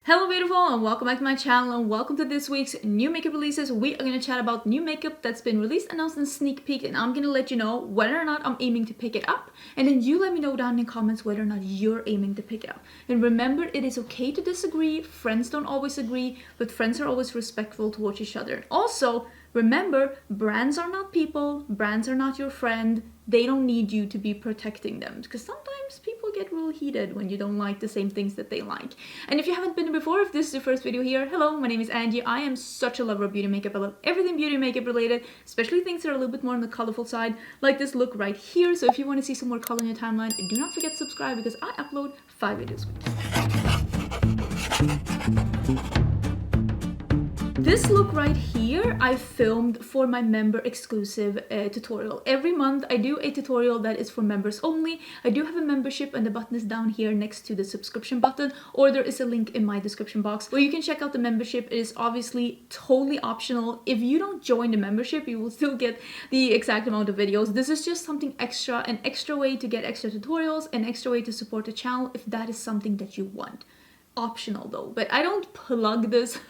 Hello beautiful and welcome back to my channel and welcome to this week's new makeup releases. We are going to chat about new makeup that's been released, announced, and sneak peek, and I'm going to let you know whether or not I'm aiming to pick it up, and then you let me know down in the comments whether or not you're aiming to pick it up. And remember, it is okay to disagree. Friends don't always agree, but friends are always respectful towards each other. Also, remember, brands are not people, brands are not your friend. They don't need you to be protecting them, because sometimes people get real heated when you don't like the same things that they like. And if you haven't been here before, if this is your first video here, hello, my name is Angie. I am such a lover of beauty makeup. I love everything beauty makeup related, especially things that are a little bit more on the colorful side, like this look right here. So if you want to see some more color in your timeline, do not forget to subscribe because I upload 5 videos a week. This look right here I filmed for my member exclusive tutorial. Every month I do a tutorial that is for members only. I do have a membership and the button is down here next to the subscription button, or there is a link in my description box where you can check out the membership. It is obviously totally optional. If you don't join the membership, you will still get the exact amount of videos. This is just something extra, an extra way to get extra tutorials, an extra way to support the channel if that is something that you want. Optional though, but I don't plug this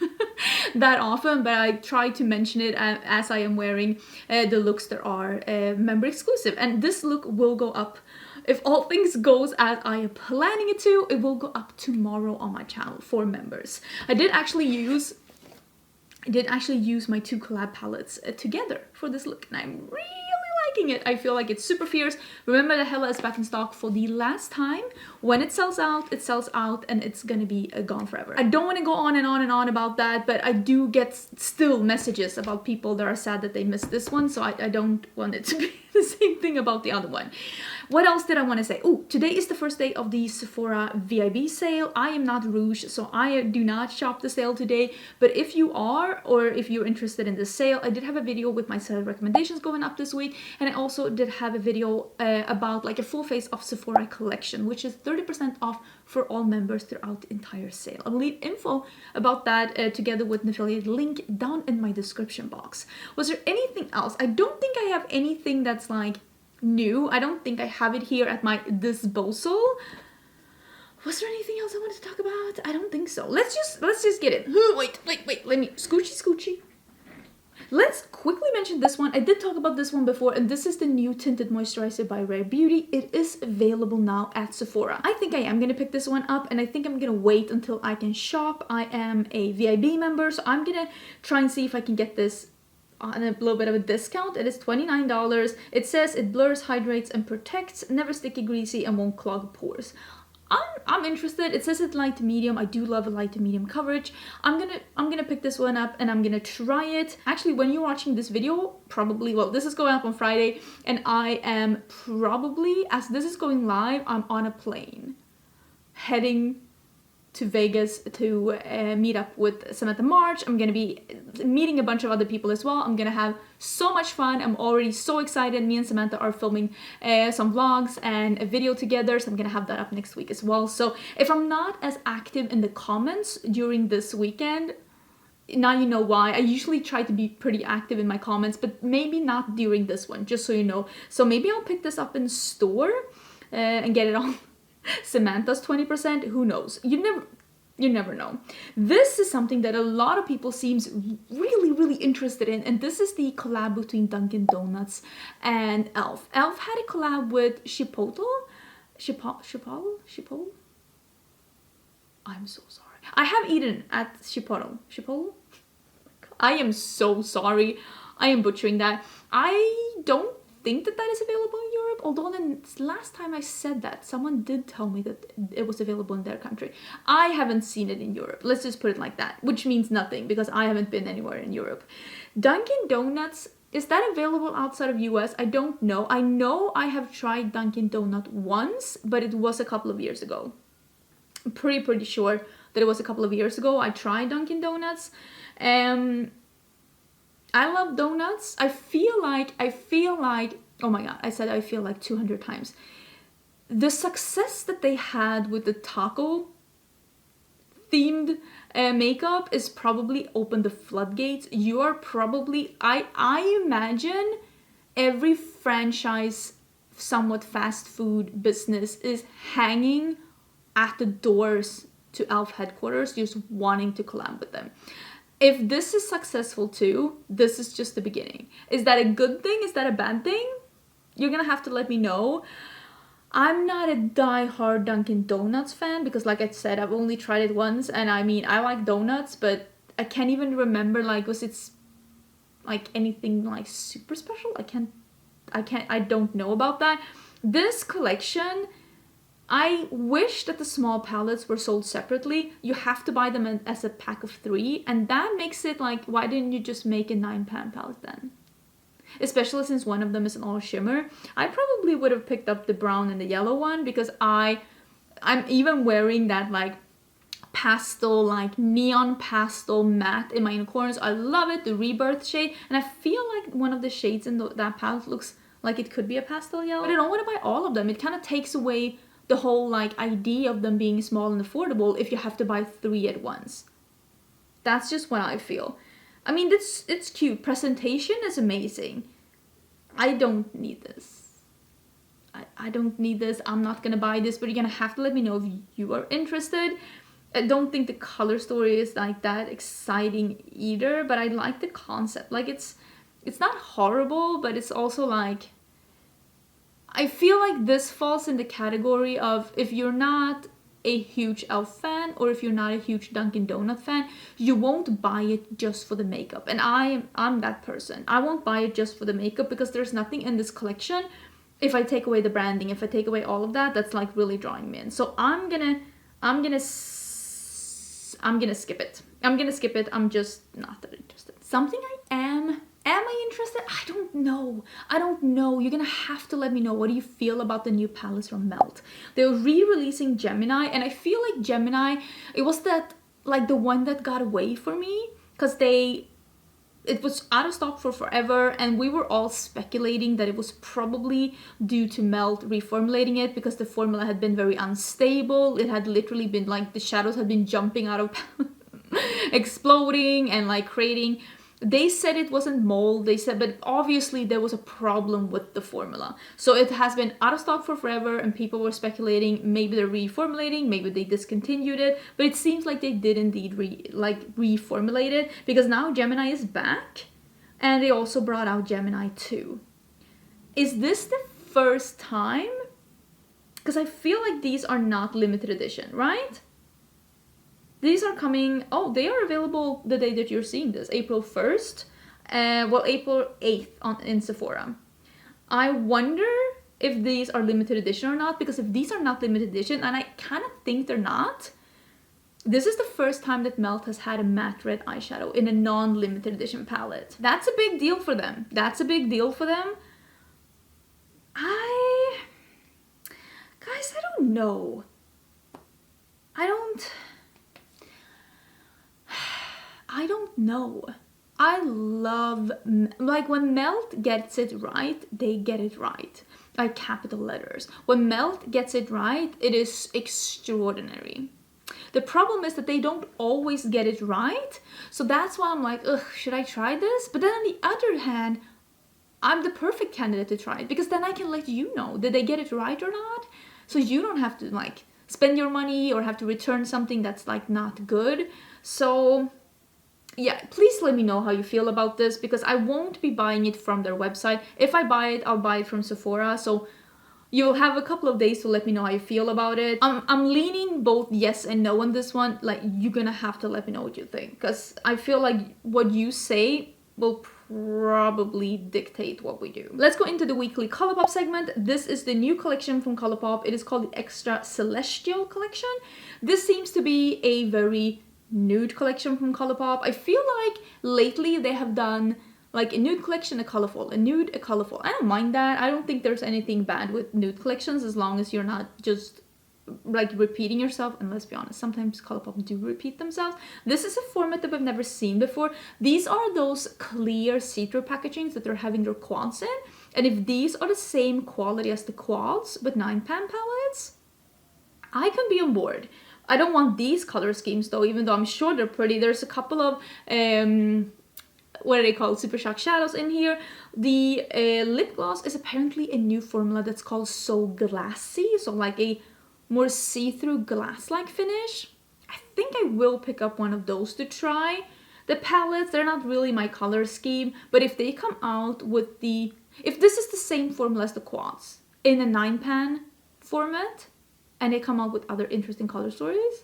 that often, but I try to mention it as I am wearing the looks that are member exclusive. And this look will go up, if all things goes as I am planning it to, it will go up tomorrow on my channel for members. I did actually use my 2 collab palettes together for this look, and I'm really liking it. I feel like it's super fierce. Remember that Hela is back in stock for the last time. When it sells out, and it's gonna be gone forever. I don't want to go on and on and on about that, but I do get still messages about people that are sad that they missed this one, so I don't want it to be the same thing about the other one. What else did I want to say? Oh, today is the first day of the Sephora VIB sale. I am not Rouge, so I do not shop the sale today. But if you are, or if you're interested in the sale, I did have a video with my sale recommendations going up this week. And I also did have a video about like a full face of Sephora collection, which is 30% off for all members throughout the entire sale. I'll leave info about that together with an affiliate link down in my description box. Was there anything else? I don't think I have anything that's like new. I don't think I have it here at my disposal. Was there anything else I wanted to talk about? I don't think so. Let's just get it. Wait, let me scoochie. Let's quickly mention this one. I did talk about this one before, and this is the new Tinted Moisturizer by Rare Beauty. It is available now at Sephora. I think I am gonna pick this one up, and I think I'm gonna wait until I can shop. I am a VIB member, so I'm gonna try and see if I can get this on a little bit of a discount. It is $29. It says it blurs, hydrates, and protects, never sticky, greasy, and won't clog pores. I'm interested. It says it's light to medium. I do love a light to medium coverage. I'm gonna pick this one up and I'm gonna try it. Actually, when you're watching this video, probably, well, this is going up on Friday, and I am probably, as this is going live, I'm on a plane heading to Vegas to meet up with Samantha March. I'm gonna be meeting a bunch of other people as well. I'm gonna have so much fun. I'm already so excited. Me and Samantha are filming some vlogs and a video together, so I'm gonna have that up next week as well. So if I'm not as active in the comments during this weekend, now you know why. I usually try to be pretty active in my comments, but maybe not during this one, just so you know. So maybe I'll pick this up in store and get it on Samantha's 20%. Who knows? You never know. This is something that a lot of people seems really interested in, and this is the collab between Dunkin Donuts and e.l.f. e.l.f. had a collab with Chipotle. I'm so sorry. I have eaten at Chipotle. I am so sorry. I am butchering that. I don't think that is available in Europe, although then last time I said that, someone did tell me that it was available in their country. I haven't seen it in Europe. Let's just put it like that, which means nothing because I haven't been anywhere in Europe. Dunkin Donuts, is that available outside of US? I don't know. I know I have tried Dunkin Donut once, but it was a couple of years ago. I'm pretty sure that it was a couple of years ago I tried Dunkin Donuts. I love donuts. I feel like, oh my god, I said I feel like 200 times. The success that they had with the taco themed makeup is probably opened the floodgates. You are probably, I imagine every franchise, somewhat fast food business is hanging at the doors to e.l.f. headquarters just wanting to collab with them. If this is successful too, this is just the beginning. Is that a good thing? Is that a bad thing? You're gonna have to let me know. I'm not a die-hard Dunkin Donuts fan because, like I said, I've only tried it once, and I mean, I like donuts, but I can't even remember, like, was it like anything like super special? I don't know about that. This collection, I wish that the small palettes were sold separately. You have to buy them as a pack of 3, and that makes it like, why didn't you just make a 9-pan palette then? Especially since one of them is an all shimmer. I probably would have picked up the brown and the yellow one because I'm even wearing that like pastel, like neon pastel matte in my inner corners. I love it, the Rebirth shade, and I feel like one of the shades in that palette looks like it could be a pastel yellow. But I don't want to buy all of them. It kind of takes away the whole like idea of them being small and affordable if you have to buy 3 at once. That's just what I feel. I mean, it's cute. Presentation is amazing. I don't need this. I don't need this. I'm not gonna buy this, but you're gonna have to let me know if you are interested. I don't think the color story is like that exciting either, but I like the concept. Like it's not horrible, but it's also like, I feel like this falls in the category of if you're not a huge e.l.f. fan or if you're not a huge Dunkin Donut fan, you won't buy it just for the makeup. And I'm that person. I won't buy it just for the makeup because there's nothing in this collection, if I take away the branding, if I take away all of that, that's like really drawing me in. So I'm gonna skip it. I'm gonna skip it. I'm just not that interested. Something I am I interested? I don't know. You're gonna have to let me know. What do you feel about the new palettes from Melt? They're re-releasing Gemini, and I feel like Gemini, it was that, like, the one that got away for me, because it was out of stock for forever, and we were all speculating that it was probably due to Melt reformulating it because the formula had been very unstable. It had literally been like the shadows had been jumping out of exploding and like creating. They said it wasn't mold, but obviously there was a problem with the formula. So it has been out of stock for forever, and people were speculating maybe they're reformulating, maybe they discontinued it, but it seems like they did indeed reformulate it, because now Gemini is back, and they also brought out Gemini 2. Is this the first time? Because I feel like these are not limited edition, right? These are coming, they are available the day that you're seeing this, April 1st, April 8th in Sephora. I wonder if these are limited edition or not, because if these are not limited edition, and I kind of think they're not, this is the first time that Melt has had a matte red eyeshadow in a non-limited edition palette. That's a big deal for them. Guys, I don't know. I don't know. I love, like, when Melt gets it right, they get it right. Like capital letters. When Melt gets it right, it is extraordinary. The problem is that they don't always get it right. So that's why I'm like, ugh, should I try this? But then on the other hand, I'm the perfect candidate to try it, because then I can let you know, did they get it right or not? So you don't have to like spend your money or have to return something that's like not good. So yeah, please let me know how you feel about this, because I won't be buying it from their website. If I buy it, I'll buy it from Sephora. So you'll have a couple of days to let me know how you feel about it. I'm leaning both yes and no on this one. Like, you're gonna have to let me know what you think, because I feel like what you say will probably dictate what we do. Let's go into the weekly Colourpop segment. This is the new collection from Colourpop. It is called the Xtra Celestial collection. This seems to be a very nude collection from Colourpop. I feel like lately they have done like a nude collection, a colorful, a nude, a colorful. I don't mind that. I don't think there's anything bad with nude collections, as long as you're not just like repeating yourself. And let's be honest, sometimes Colourpop do repeat themselves. This is a format that I've never seen before. These are those clear see-through packagings that they're having their quads in. And if these are the same quality as the quads, but 9-pan palettes, I can be on board. I don't want these color schemes though, even though I'm sure they're pretty. There's a couple of, what are they called? Super Shock shadows in here. The lip gloss is apparently a new formula that's called So Glassy. So like a more see-through glass-like finish. I think I will pick up one of those to try. The palettes, they're not really my color scheme, but if they come out with the... If this is the same formula as the quads in a 9-pan format, and they come out with other interesting color stories,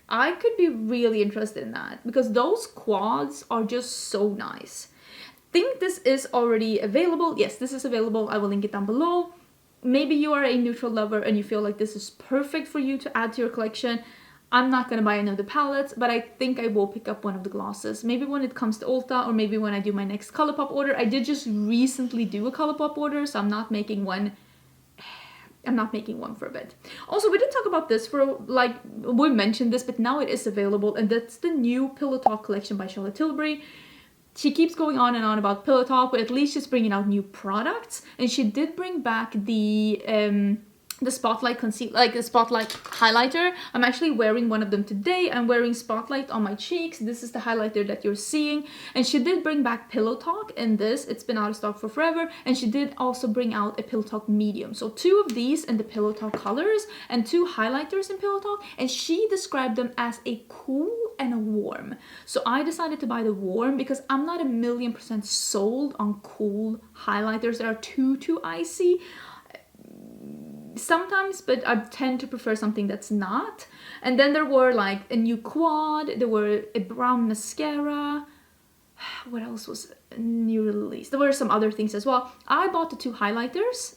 I could be really interested in that, because those quads are just so nice. I think this is already available. Yes, this is available. I will link it down below. Maybe you are a neutral lover and you feel like this is perfect for you to add to your collection. I'm not gonna buy another palette, but I think I will pick up one of the glosses. Maybe when it comes to Ulta, or maybe when I do my next Colourpop order. I did just recently do a Colourpop order, so I'm not making one for a bit. Also, we did talk about this for, like, we mentioned this, but now it is available, and that's the new Pillow Talk collection by Charlotte Tilbury. She keeps going on and on about Pillow Talk, but at least she's bringing out new products, and she did bring back the Spotlight concealer, like the Spotlight highlighter. I'm actually wearing one of them today. I'm wearing Spotlight on my cheeks. This is the highlighter that you're seeing. And she did bring back Pillow Talk in this. It's been out of stock for forever. And she did also bring out a Pillow Talk medium. So 2 of these in the Pillow Talk colors and 2 highlighters in Pillow Talk. And she described them as a cool and a warm. So I decided to buy the warm because I'm not 1,000,000% sold on cool highlighters that are too icy. Sometimes, but I tend to prefer something that's not. And then there were like a new quad, there were a brown mascara. What else was a new release? There were some other things as well. I bought the 2 highlighters,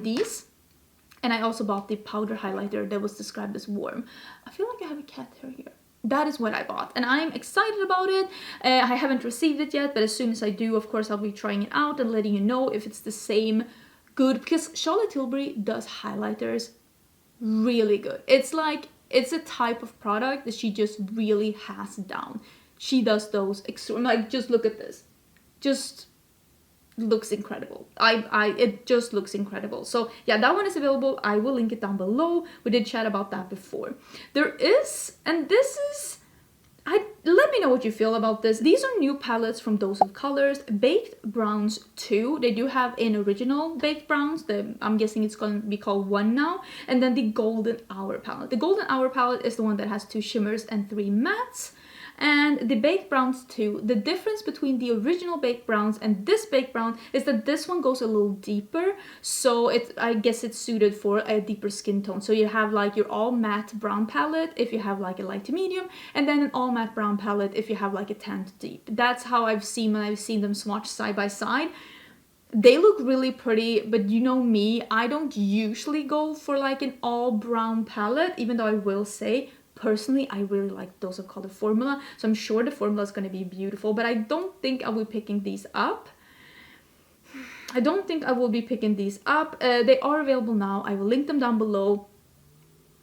these, and I also bought the powder highlighter that was described as warm. I feel like I have a cat hair here. That is what I bought, and I'm excited about it. I haven't received it yet, but as soon as I do, of course, I'll be trying it out and letting you know if it's the same good, because Charlotte Tilbury does highlighters really good. It's like, it's a type of product that she just really has down. She does those extreme, like, just look at this. Just looks incredible. It just looks incredible. So yeah, that one is available. I will link it down below. We did chat about that before. There is, and this is, let me know what you feel about this. These are new palettes from Dose of Colors, Baked Browns 2. They do have an original Baked Browns. I'm guessing it's going to be called 1 now. And then the Golden Hour palette. The Golden Hour palette is the one that has 2 shimmers and 3 mattes. And the Baked Browns 2, the difference between the original Baked Browns and this Baked Brown is that this one goes a little deeper. So I guess it's suited for a deeper skin tone. So you have like your all matte brown palette if you have like a light to medium, and then an all matte brown palette if you have like a tan to deep. That's how I've seen when I've seen them swatched side by side. They look really pretty, but you know me, I don't usually go for like an all brown palette, even though I will say, personally, I really like Dose of Color formula, so I'm sure the formula is going to be beautiful, but I don't think I will be picking these up. They are available now. I will link them down below.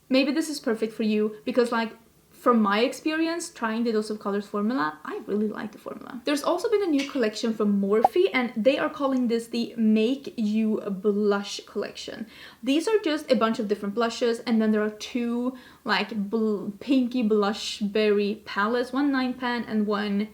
Maybe this is perfect for you, because like, from my experience trying the Dose of Colors formula, I really like the formula. There's also been a new collection from Morphe, and they are calling this the Make You Blush collection. These are just a bunch of different blushes, and then there are 2 like pinky blush berry palettes, one 9-pan and one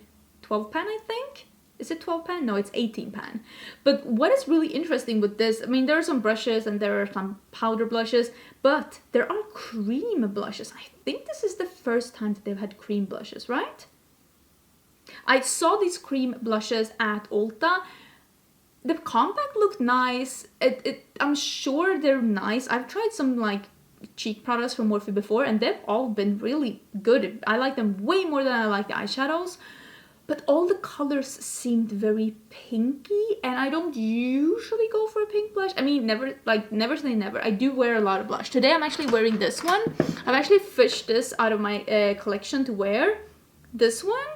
12-pan, I think. Is it 12-pan? No, it's 18-pan. But what is really interesting with this, I mean, there are some brushes and there are some powder blushes, but there are cream blushes. I think this is the first time that they've had cream blushes, right? I saw these cream blushes at Ulta. The compact looked nice. I'm sure they're nice. I've tried some like cheek products from Morphe before, and they've all been really good. I like them way more than I like the eyeshadows. But all the colors seemed very pinky, and I don't usually go for a pink blush. I mean, never say never. I do wear a lot of blush. Today I'm actually wearing this one. I've actually fished this out of my collection to wear. This one,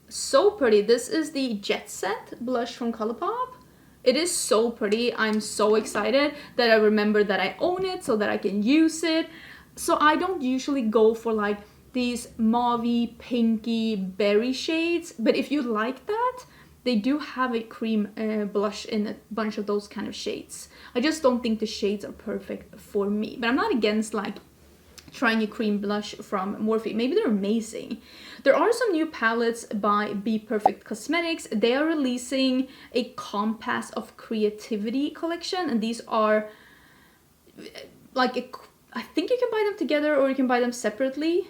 so pretty. This is the Jet Set blush from Colourpop. It is so pretty. I'm so excited that I remember that I own it so that I can use it. So I don't usually go for like these mauvey, pinky, berry shades, but if you like that, they do have a cream blush in a bunch of those kind of shades. I just don't think the shades are perfect for me, but I'm not against like trying a cream blush from Morphe. Maybe they're amazing. There are some new palettes by bPerfect Cosmetics. They are releasing a Compass of Creativity collection, and these are like a I think you can buy them together or you can buy them separately.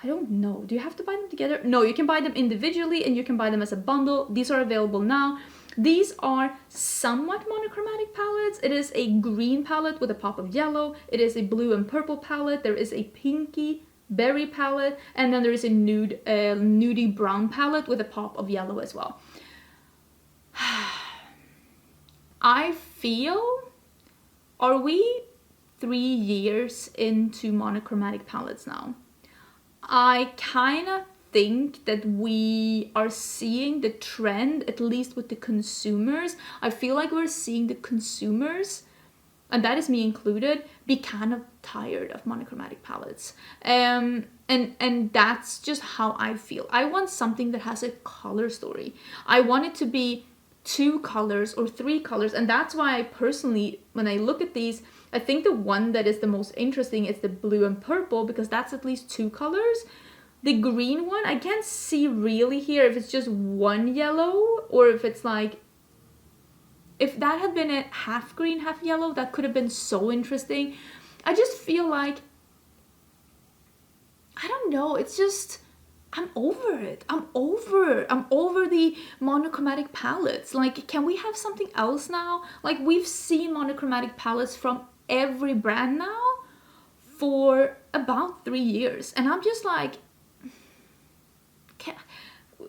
I don't know. Do you have to buy them together? No, you can buy them individually and you can buy them as a bundle. These are available now. These are somewhat monochromatic palettes. It is a green palette with a pop of yellow. It is a blue and purple palette. There is a pinky berry palette. And then there is a nudie brown palette with a pop of yellow as well. I feel, are we 3 years into monochromatic palettes now? I kind of think that we are seeing the trend, at least with the consumers. I feel like we're seeing the consumers, and that is me included, be kind of tired of monochromatic palettes. And that's just how I feel. I want something that has a color story. I want it to be 2 colors or 3 colors, and that's why I personally, when I look at these, I think the one that is the most interesting is the blue and purple, because that's at least 2 colors. The green one, I can't see really here if it's just 1 yellow or if it's like, if that had been a half green, half yellow, that could have been so interesting. I just feel like, I don't know, it's just, I'm over it. I'm over the monochromatic palettes. Like, can we have something else now? Like, we've seen monochromatic palettes from every brand now for about 3 years. And I'm just like,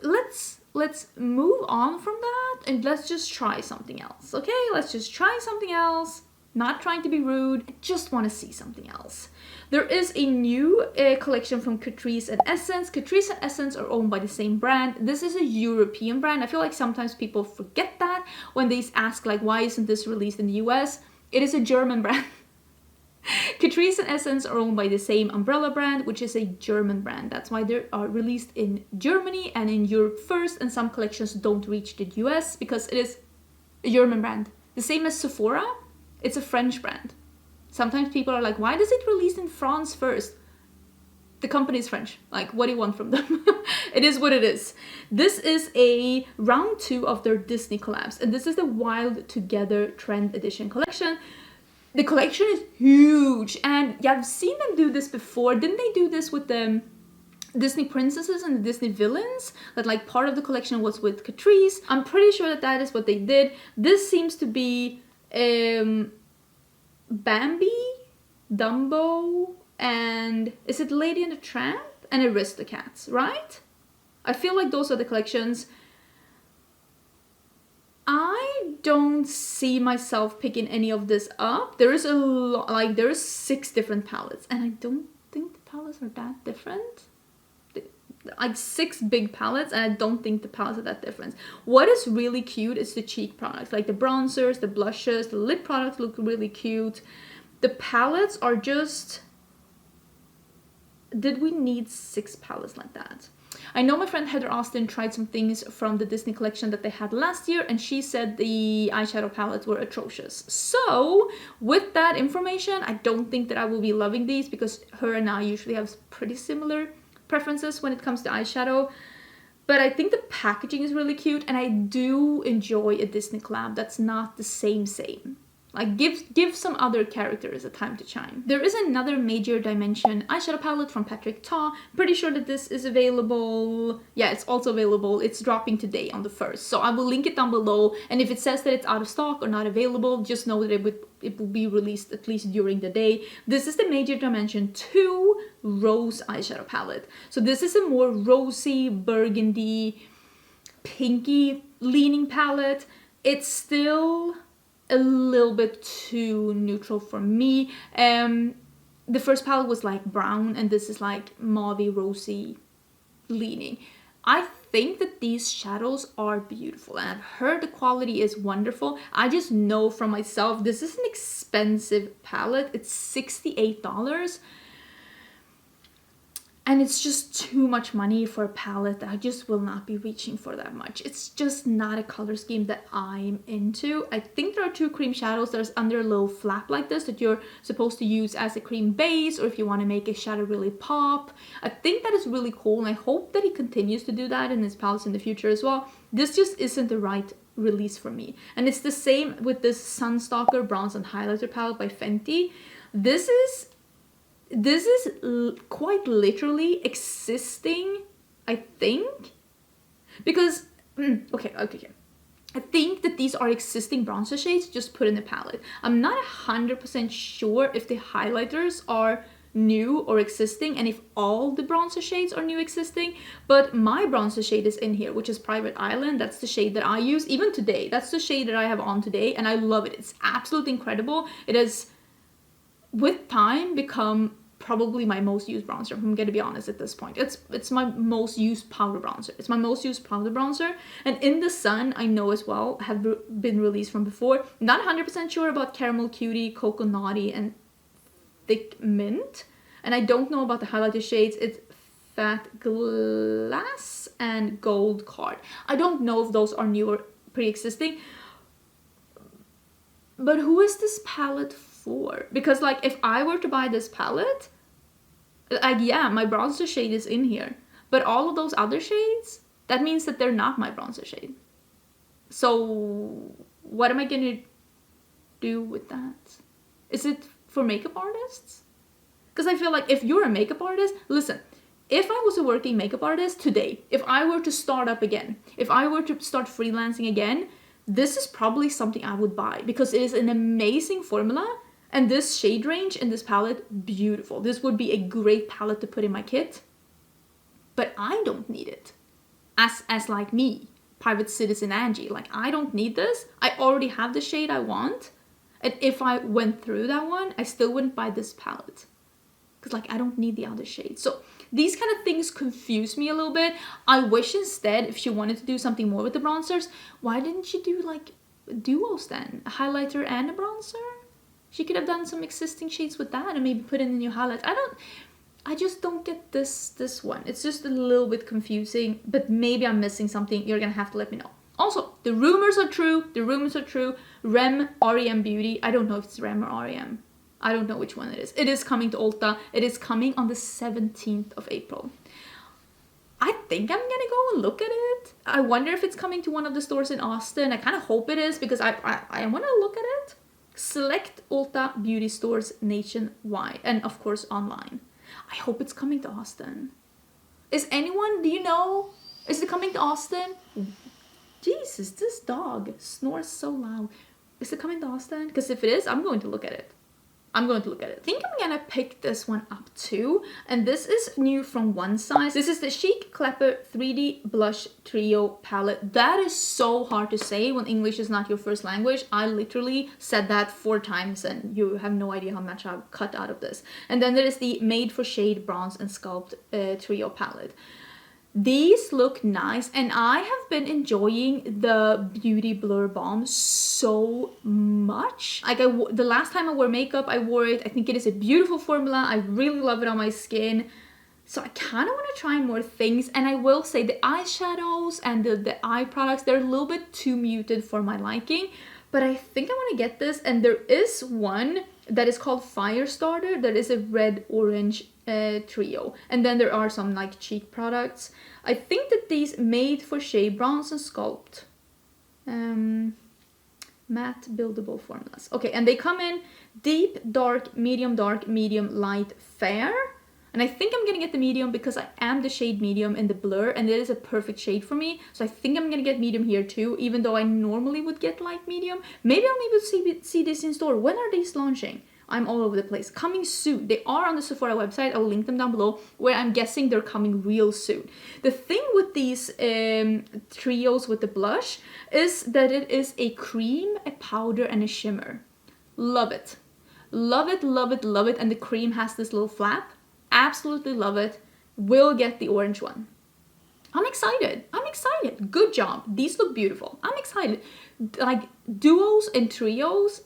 let's move on from that and let's just try something else. Okay, let's just try something else. Not trying to be rude, I just want to see something else. There is a new collection from Catrice and Essence. Catrice and Essence are owned by the same brand. This is a European brand. I feel like sometimes people forget that when they ask like, why isn't this released in the US? It is a German brand. Catrice and Essence are owned by the same umbrella brand, which is a German brand. That's why they are released in Germany and in Europe first, and some collections don't reach the US because it is a German brand. The same as Sephora, it's a French brand. Sometimes people are like, why does it release in France first? The company is French. Like, what do you want from them? It is what it is. This is a round 2 of their Disney collabs, and this is the Wild Together Trend Edition collection. The collection is huge, and yeah, I've seen them do this before. Didn't they do this with the Disney princesses and the Disney villains? That like part of the collection was with Catrice. I'm pretty sure that that is what they did. This seems to be Bambi, Dumbo, and is it Lady and the Tramp and Aristocats, right? I feel like those are the collections. I don't see myself picking any of this up. There is a lot, like there is 6 different palettes, and I don't think the palettes are that different. Like 6 big palettes, and I don't think the palettes are that different. What is really cute is the cheek products, like the bronzers, the blushes, the lip products look really cute. The palettes are just, did we need 6 palettes like that? I know my friend Heather Austin tried some things from the Disney collection that they had last year, and she said the eyeshadow palettes were atrocious. So with that information, I don't think that I will be loving these, because her and I usually have pretty similar preferences when it comes to eyeshadow. But I think the packaging is really cute, and I do enjoy a Disney collab that's not the same. Like, give some other characters a time to shine. There is another Major Dimension eyeshadow palette from Patrick Ta. Pretty sure that this is available. Yeah, it's also available. It's dropping today on the 1st. So I will link it down below. And if it says that it's out of stock or not available, just know that it will be released at least during the day. This is the Major Dimension 2 Rose eyeshadow palette. So this is a more rosy, burgundy, pinky leaning palette. It's still a little bit too neutral for me. The first palette was like brown, and this is like mauve rosy leaning. I think that these shadows are beautiful, and I've heard the quality is wonderful. I just know from myself, this is an expensive palette. It's $68. And it's just too much money for a palette that I just will not be reaching for that much. It's just not a color scheme that I'm into. I think there are 2 cream shadows that are under a little flap like this that you're supposed to use as a cream base, or if you want to make a shadow really pop. I think that is really cool, and I hope that he continues to do that in his palettes in the future as well. This just isn't the right release for me. And it's the same with this Sunstalkr Bronze and Highlighter palette by Fenty. This is quite literally existing, I think, because okay. I think that these are existing bronzer shades just put in the palette. I'm not 100% sure if the highlighters are new or existing and if all the bronzer shades are new existing, but my bronzer shade is in here, which is Private Island. That's the shade that I use even today. That's the shade that I have on today, and I love it. It's absolutely incredible. It has, with time, become probably my most used bronzer. I'm gonna be honest at this point. It's my most used powder bronzer. It's my most used powder bronzer. And In the Sun, I know as well, have been released from before. Not 100% sure about Caramel Cutie, Cocoa Naughty, and Thick Mint. And I don't know about the highlighter shades. It's Fat Glass and Gold Card. I don't know if those are new or pre-existing. But who is this palette for? Because like if I were to buy this palette, like yeah, my bronzer shade is in here. But all of those other shades, that means that they're not my bronzer shade. So what am I gonna do with that? Is it for makeup artists? Because I feel like if you're a makeup artist, listen, if I was a working makeup artist today, if I were to start up again, if I were to start freelancing again, this is probably something I would buy because it is an amazing formula, and this shade range in this palette, beautiful. This would be a great palette to put in my kit, but I don't need it. As like me, private citizen Angie, like I don't need this. I already have the shade I want, and if I went through that one, I still wouldn't buy this palette because like I don't need the other shades. So these kind of things confuse me a little bit. I wish instead, if she wanted to do something more with the bronzers, why didn't she do like duos then? A highlighter and a bronzer? She could have done some existing shades with that and maybe put in a new highlight. I just don't get this one. It's just a little bit confusing, but maybe I'm missing something. You're gonna have to let me know. Also, the rumors are true. The rumors are true. REM Beauty. I don't know if it's REM or REM. I don't know which one it is. It is coming to Ulta. It is coming on the 17th of April. I think I'm gonna go and look at it. I wonder if it's coming to one of the stores in Austin. I kind of hope it is because I want to look at it. Select Ulta beauty stores nationwide and of course online. I hope it's coming to Austin. Is anyone, do you know? Is it coming to Austin? Jesus, this dog snores so loud. Is it coming to Austin? Because if it is, I'm going to look at it. I think I'm gonna pick this one up too. And this is new from One Size. This is the Chic Klepper 3D Blush Trio Palette. That is so hard to say when English is not your first language. I literally said that 4 times and you have no idea how much I've cut out of this. And then there is the Made for Shade Bronze and Sculpt Trio Palette. These look nice, and I have been enjoying the Beauty Blur Balm so much. Like the last time I wore makeup, I wore it. I think it is a beautiful formula. I really love it on my skin. So I kind of want to try more things. And I will say the eyeshadows and the eye products, they're a little bit too muted for my liking. But I think I want to get this. And there is one that is called Firestarter. That is a red-orange trio. And then there are some like cheek products. I think that these Made for Shade Bronze and Sculpt matte buildable formulas. Okay, and they come in deep, dark, medium, light, fair. And I think I'm gonna get the medium because I am the shade medium in the blur and it is a perfect shade for me. So I think I'm gonna get medium here too, even though I normally would get light medium. Maybe I'll maybe see this in store. When are these launching? I'm all over the place. Coming soon. They are on the Sephora website. I will link them down below, where I'm guessing they're coming real soon. The thing with these trios with the blush is that it is a cream, a powder, and a shimmer. Love it. Love it, love it, love it. And the cream has this little flap. Absolutely love it. Will get the orange one. I'm excited. Good job. These look beautiful. I'm excited. Like duos and trios,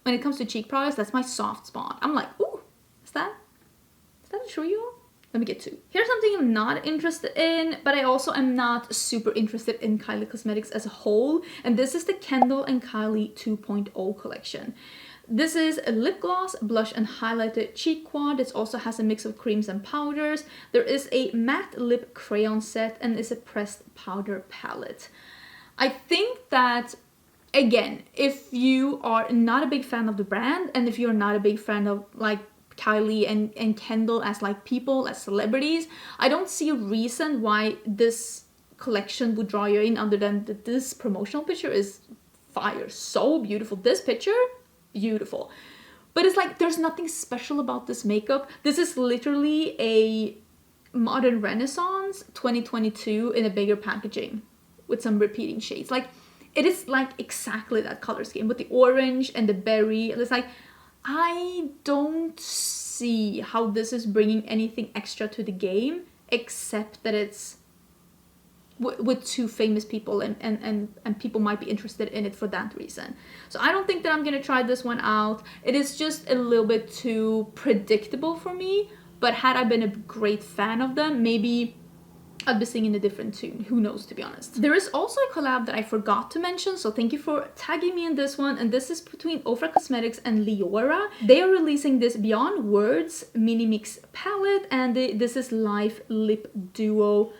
when it comes to cheek products, that's my soft spot. I'm like, ooh, is that a trio? Let me get 2. Here's something I'm not interested in, but I also am not super interested in Kylie Cosmetics as a whole. And this is the Kendall and Kylie 2.0 collection. This is a lip gloss, blush, and highlighter cheek quad. It also has a mix of creams and powders. There is a matte lip crayon set and is a pressed powder palette. I think that again, if you are not a big fan of the brand, and if you're not a big fan of like Kylie and Kendall as like people, as celebrities, I don't see a reason why this collection would draw you in, other than that this promotional picture is fire, so beautiful. This picture, beautiful. But it's like there's nothing special about this makeup. This is literally a modern renaissance 2022 in a bigger packaging with some repeating shades. Like, it is like exactly that color scheme with the orange and the berry. It's like, I don't see how this is bringing anything extra to the game, except that it's with two famous people, and people might be interested in it for that reason. So I don't think that I'm gonna try this one out. It is just a little bit too predictable for me, but had I been a great fan of them, maybe I'd be singing a different tune. Who knows, to be honest. There is also a collab that I forgot to mention, so thank you for tagging me in this one, and this is between Ofra Cosmetics and Leora. They are releasing this Beyond Words mini mix palette, and this is Life Lip Duo.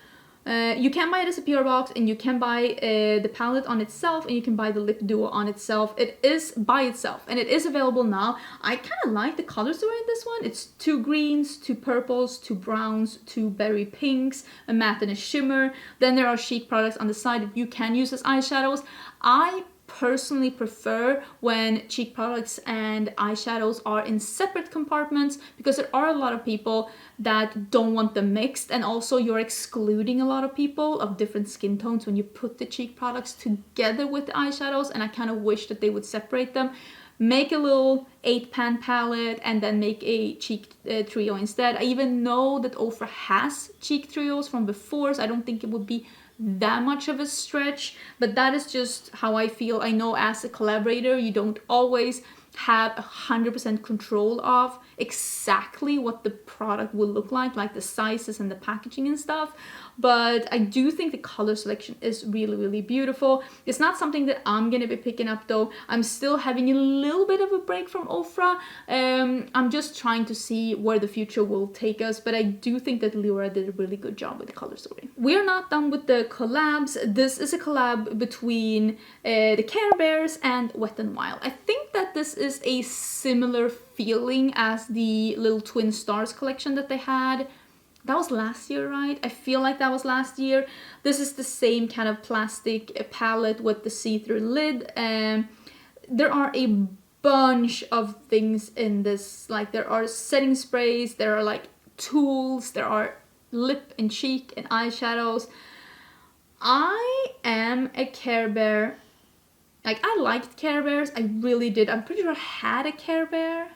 You can buy it as a PR box, and you can buy the palette on itself, and you can buy the lip duo on itself. It is by itself, and it is available now. I kind of like the color story in this one. It's 2 greens, 2 purples, 2 browns, 2 berry pinks, a matte and a shimmer. Then there are chic products on the side that you can use as eyeshadows. I personally prefer when cheek products and eyeshadows are in separate compartments, because there are a lot of people that don't want them mixed, and also you're excluding a lot of people of different skin tones when you put the cheek products together with the eyeshadows, and I kind of wish that they would separate them. Make a little 8-pan palette and then make a cheek trio instead. I even know that Ofra has cheek trios from before, so I don't think it would be that much of a stretch, but that is just how I feel. I know as a collaborator, you don't always have 100% control of exactly what the product will look like the sizes and the packaging and stuff, but I do think the color selection is really, really beautiful. It's not something that I'm gonna be picking up though. I'm still having a little bit of a break from Ofra. I'm just trying to see where the future will take us, but I do think that Leora did a really good job with the color story. We're not done with the collabs. This is a collab between the Care Bears and Wet n Wild. I think that this is a similar feeling as the little Twin Stars collection that they had. That was last year, right? I feel like that was last year. This is the same kind of plastic palette with the see-through lid. There are a bunch of things in this. Like, there are setting sprays, there are like tools, there are lip and cheek and eyeshadows. I am a Care Bear. Like, I liked Care Bears, I really did. I'm pretty sure I had a Care Bear.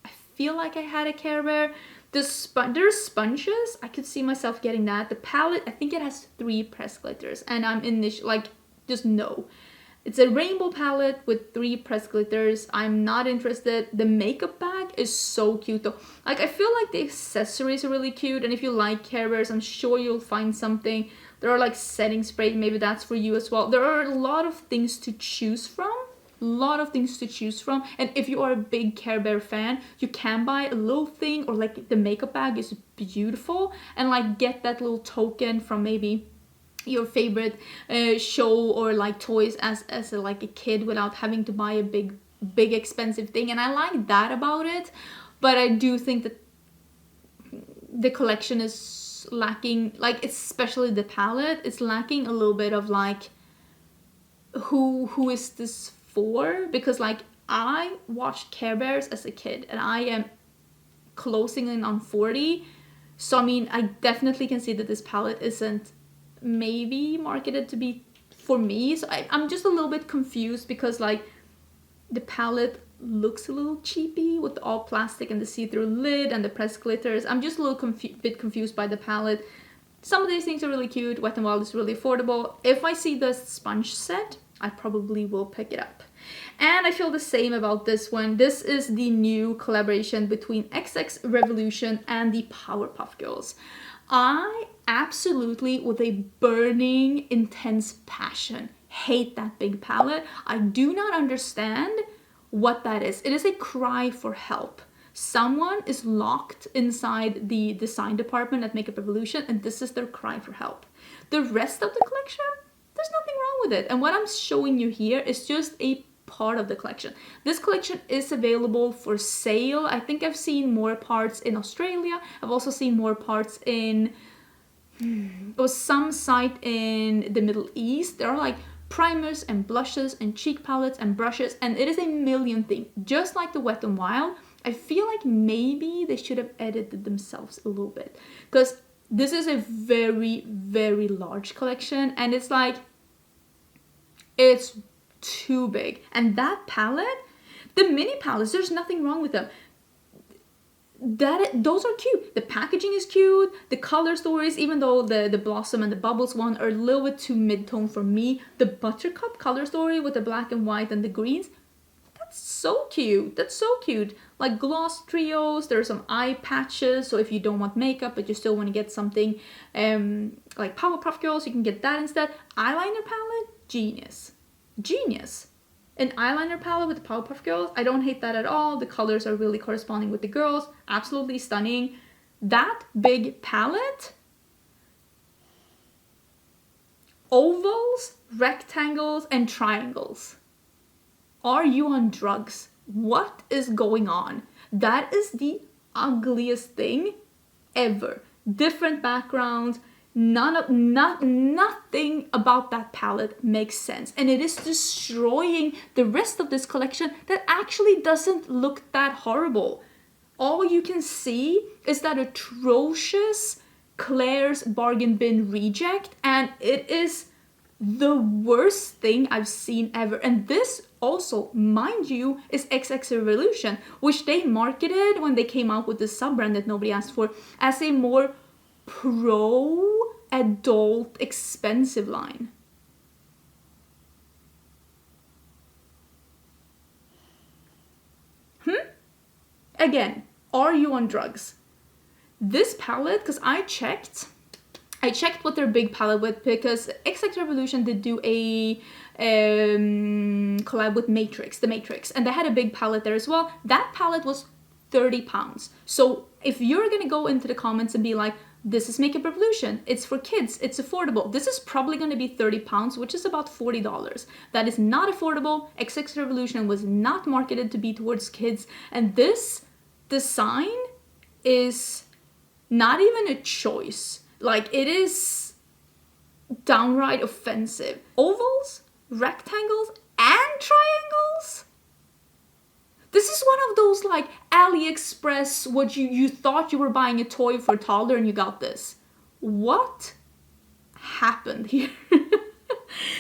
I feel like I had a Care Bear. There's sponges. I could see myself getting that. The palette, I think it has 3 pressed glitters, and I'm in this, like, just no. It's a rainbow palette with 3 pressed glitters. I'm not interested. The makeup bag is so cute though. Like, I feel like the accessories are really cute, and if you like Care Bears, I'm sure you'll find something. There are like setting spray, maybe that's for you as well. There are a lot of things to choose from. And if you are a big Care Bear fan, you can buy a little thing, or like the makeup bag is beautiful, and like get that little token from maybe your favorite show or like toys as like a kid, without having to buy a big expensive thing. And I like that about it, but I do think that the collection is lacking, like especially the palette, it's lacking a little bit of like who is this for? Because like, I watched Care Bears as a kid, and I am closing in on 40, so I mean, I definitely can see that this palette isn't maybe marketed to be for me. So I'm just a little bit confused, because like the palette looks a little cheapy with the all plastic and the see-through lid and the pressed glitters. I'm just a little bit confused by the palette. Some of these things are really cute. Wet n Wild is really affordable. If I see the sponge set, I probably will pick it up. And I feel the same about this one. This is the new collaboration between XX Revolution and the Powerpuff Girls. I absolutely, with a burning, intense passion, hate that big palette. I do not understand what that is. It is a cry for help. Someone is locked inside the design department at Makeup Revolution, and this is their cry for help. The rest of the collection, they're there's nothing wrong with it. And what I'm showing you here is just a part of the collection. This collection is available for sale. I think I've seen more parts in Australia. I've also seen more parts in or some site in the Middle East. There are like primers and blushes and cheek palettes and brushes, and it is a million things. Just like the Wet n Wild, I feel like maybe they should have edited themselves a little bit, because this is a very, very large collection, and it's like, it's too big. And that palette, the mini palettes, there's nothing wrong with them. Those are cute. The packaging is cute. The color stories, even though the Blossom and the Bubbles one are a little bit too mid-tone for me, the Buttercup color story with the black and white and the greens, that's so cute. That's so cute. Like gloss trios, there's some eye patches, so if you don't want makeup but you still want to get something like Powerpuff Girls, you can get that instead. Eyeliner palette, genius. Genius. An eyeliner palette with the Powerpuff Girls, I don't hate that at all. The colors are really corresponding with the girls. Absolutely stunning. That big palette, ovals, rectangles, and triangles. Are you on drugs? What is going on? That is the ugliest thing ever. Different backgrounds. Nothing about that palette makes sense, and it is destroying the rest of this collection that actually doesn't look that horrible. All you can see is that atrocious Claire's bargain bin reject, and it is the worst thing I've seen ever. And this also, mind you, is XX Revolution, which they marketed when they came out with the sub-brand that nobody asked for as a more pro-adult expensive line. Again, are you on drugs? This palette, because I checked what their big palette with, because XX Revolution did do a collab with Matrix, the Matrix, and they had a big palette there as well. That palette was £30. So if you're gonna go into the comments and be like, this is Makeup Revolution, it's for kids, it's affordable, this is probably gonna be £30, which is about $40. That is not affordable. XX Revolution was not marketed to be towards kids, and this design is not even a choice. Like, it is downright offensive. Ovals, rectangles, and triangles? This is one of those like AliExpress, what you thought you were buying a toy for a toddler and you got this. What happened here?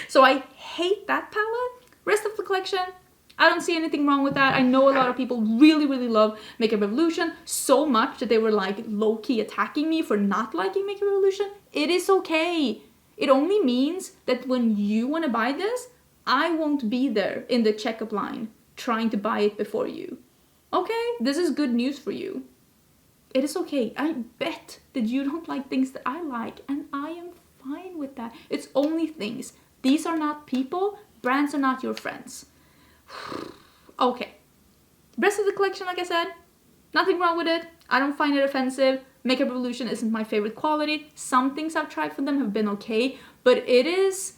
So I hate that palette. Rest of the collection, I don't see anything wrong with that. I know a lot of people really, really love Makeup Revolution so much that they were like low-key attacking me for not liking Makeup Revolution. It is okay. It only means that when you want to buy this, I won't be there in the checkup line trying to buy it before you. Okay, this is good news for you. It is okay. I bet that you don't like things that I like, and I am fine with that. It's only things. These are not people. Brands are not your friends. Okay. Rest of the collection, like I said, nothing wrong with it. I don't find it offensive. Makeup Revolution isn't my favorite quality. Some things I've tried from them have been okay, but it is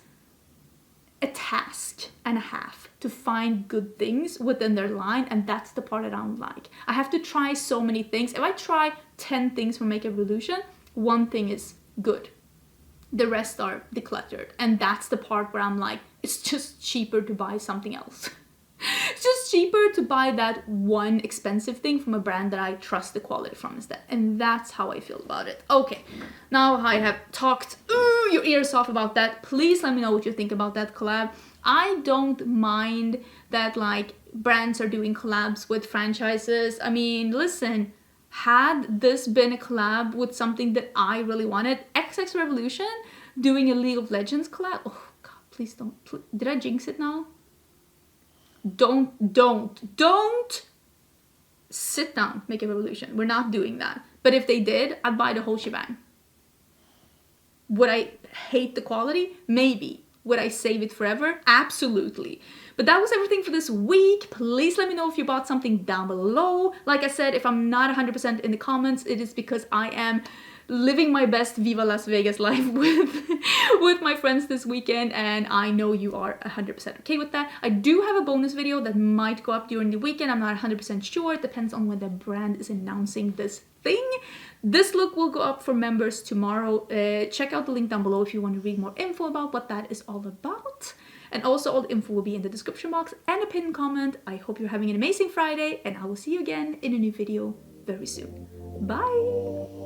a task and a half to find good things within their line, and that's the part that I don't like. I have to try so many things. If I try 10 things from Makeup Revolution, one thing is good. The rest are decluttered, and that's the part where I'm like, it's just cheaper to buy something else. It's just cheaper to buy that one expensive thing from a brand that I trust the quality from instead. And that's how I feel about it. Okay, now I have talked your ears off about that. Please let me know what you think about that collab. I don't mind that like brands are doing collabs with franchises. I mean, listen, had this been a collab with something that I really wanted, XX Revolution doing a League of Legends collab. Oh God, please don't. Did I jinx it now? Don't sit down, Makeup Revolution. We're not doing that. But if they did, I'd buy the whole shebang. Would I hate the quality? Maybe. Would I save it forever? Absolutely. But that was everything for this week. Please let me know if you bought something down below. Like I said, if I'm not 100% in the comments, it is because I am living my best Viva Las Vegas life with my friends this weekend, and I know you are 100% okay with that. I do have a bonus video that might go up during the weekend. I'm not 100% sure. It depends on when the brand is announcing this thing. This look will go up for members tomorrow. Check out the link down below if you want to read more info about what that is all about. And also all the info will be in the description box and a pinned comment. I hope you're having an amazing Friday, and I will see you again in a new video very soon. Bye!